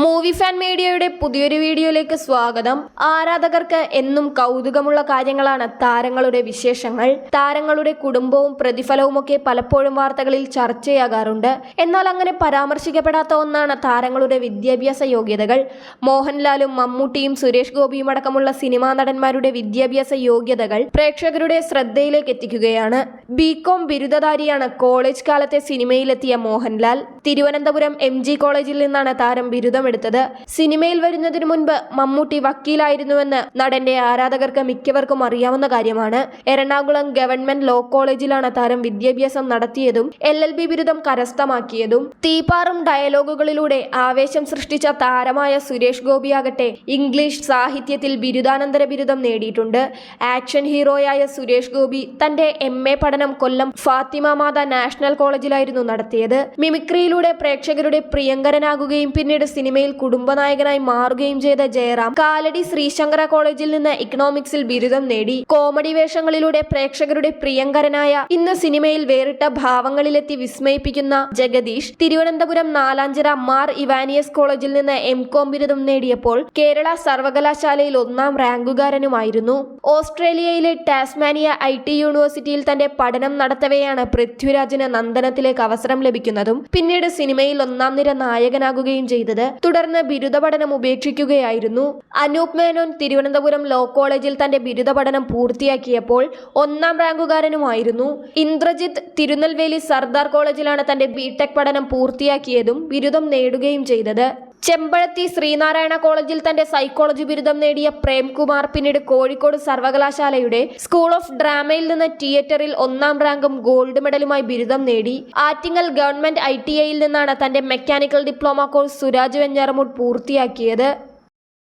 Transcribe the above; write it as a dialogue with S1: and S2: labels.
S1: Movie fan മീഡിയയുടെ പുതിയൊരു വീഡിയോയിലേക്ക് സ്വാഗതം. ആരാധകർക്ക് എന്നും കൗതുകമുള്ള കാര്യങ്ങളാണ് താരങ്ങളുടെ വിശേഷങ്ങൾ. താരങ്ങളുടെ കുടുംബവും പ്രതിഫലവും ഒക്കെ പലപ്പോഴും വാർത്തകളിൽ ചർച്ചയാകാറുണ്ട്. എന്നാൽ അങ്ങനെ പരാമർശിക്കപ്പെടാത്ത ഒന്നാണ് താരങ്ങളുടെ വിദ്യാഭ്യാസ യോഗ്യതകൾ. മോഹൻലാലും മമ്മൂട്ടിയും സുരേഷ് ഗോപിയും അടക്കമുള്ള സിനിമാ നടന്മാരുടെ വിദ്യാഭ്യാസ യോഗ്യതകൾ പ്രേക്ഷകരുടെ ശ്രദ്ധയിലേക്ക് എത്തിക്കുകയാണ്. ബികോം ബിരുദധാരിയാണ് കോളേജ് കാലത്തെ സിനിമയിലെത്തിയ മോഹൻലാൽ. തിരുവനന്തപുരം MG കോളേജിൽ നിന്നാണ് താരം ബിരുദമെടുത്തത്. സിനിമയിൽ വരുന്നതിനു മുൻപ് മമ്മൂട്ടി വക്കീലായിരുന്നുവെന്ന് നടന്റെ ആരാധകർക്ക് മിക്കവർക്കും അറിയാവുന്ന കാര്യമാണ്. എറണാകുളം ഗവൺമെന്റ് ലോ കോളേജിലാണ് താരം വിദ്യാഭ്യാസം നടത്തിയതും LLB ബിരുദം കരസ്ഥമാക്കിയതും. തീപാറും ഡയലോഗുകളിലൂടെ ആവേശം സൃഷ്ടിച്ച താരമായ സുരേഷ് ഗോപിയാകട്ടെ ഇംഗ്ലീഷ് സാഹിത്യത്തിൽ ബിരുദാനന്തര ബിരുദം നേടിയിട്ടുണ്ട്. ആക്ഷൻ ഹീറോയായ സുരേഷ് ഗോപി തന്റെ MA പഠനം കൊല്ലം ഫാത്തിമ മാത നാഷണൽ കോളേജിലായിരുന്നു നടത്തിയത്. മിമിക്രിയിലൂടെ പ്രേക്ഷകരുടെ പ്രിയങ്കരനാകുകയും പിന്നീട് സിനിമയിൽ കുടുംബനായകനായി മാറുകയും ചെയ്ത ജയറാം കാലടി ശ്രീശങ്കര കോളേജിൽ നിന്ന് ഇക്കണോമിക്സിൽ ബിരുദം നേടി. കോമഡി വേഷങ്ങളിലൂടെ പ്രേക്ഷകരുടെ പ്രിയങ്കരനായ ഇന്ന് സിനിമയിൽ വേറിട്ട ഭാവങ്ങളിലെത്തി വിസ്മയിപ്പിക്കുന്ന ജഗദീഷ് തിരുവനന്തപുരം നാലാഞ്ചിറ മാർ ഇവാനിയസ് കോളേജിൽ നിന്ന് MCOM ബിരുദം നേടിയപ്പോൾ കേരള സർവകലാശാലയിൽ 1ാം റാങ്കുകാരനുമായിരുന്നു. ഓസ്ട്രേലിയയിലെ ടാസ്മാനിയ IT യൂണിവേഴ്സിറ്റിയിൽ തന്റെ പഠനം നടത്തവെയാണ് പൃഥ്വിരാജിന് നന്ദനത്തിലേക്ക് അവസരം ലഭിക്കുന്നതും പിന്നീട് സിനിമയിൽ 1ാം നിര നായകനാകുകയും ചെയ്തത്. തുടർന്ന് ബിരുദ പഠനം ഉപേക്ഷിക്കുകയായിരുന്നു. അനൂപ് മേനോൻ തിരുവനന്തപുരം ലോ കോളേജിൽ തന്റെ ബിരുദ പഠനം പൂർത്തിയാക്കിയപ്പോൾ 1ാം റാങ്കുകാരനുമായിരുന്നു. ഇന്ദ്രജിത്ത് തിരുനെൽവേലി സർദാർ കോളേജിലാണ് തന്റെ BTech പഠനം പൂർത്തിയാക്കിയതും ബിരുദം നേടുകയും ചെയ്തത്. ചെമ്പഴത്തി ശ്രീനാരായണ കോളേജിൽ തന്റെ സൈക്കോളജി ബിരുദം നേടിയ പ്രേംകുമാർ പിന്നീട് കോഴിക്കോട് സർവകലാശാലയുടെ സ്കൂൾ ഓഫ് ഡ്രാമയിൽ നിന്ന് തിയേറ്ററിൽ 1ാം റാങ്കും ഗോൾഡ് മെഡലുമായി ബിരുദം നേടി. ആറ്റിങ്ങൽ ഗവൺമെന്റ് ITIയിൽ നിന്നാണ് തന്റെ mechanical diploma course Suraj Venjaramoodu പൂർത്തിയാക്കിയത്.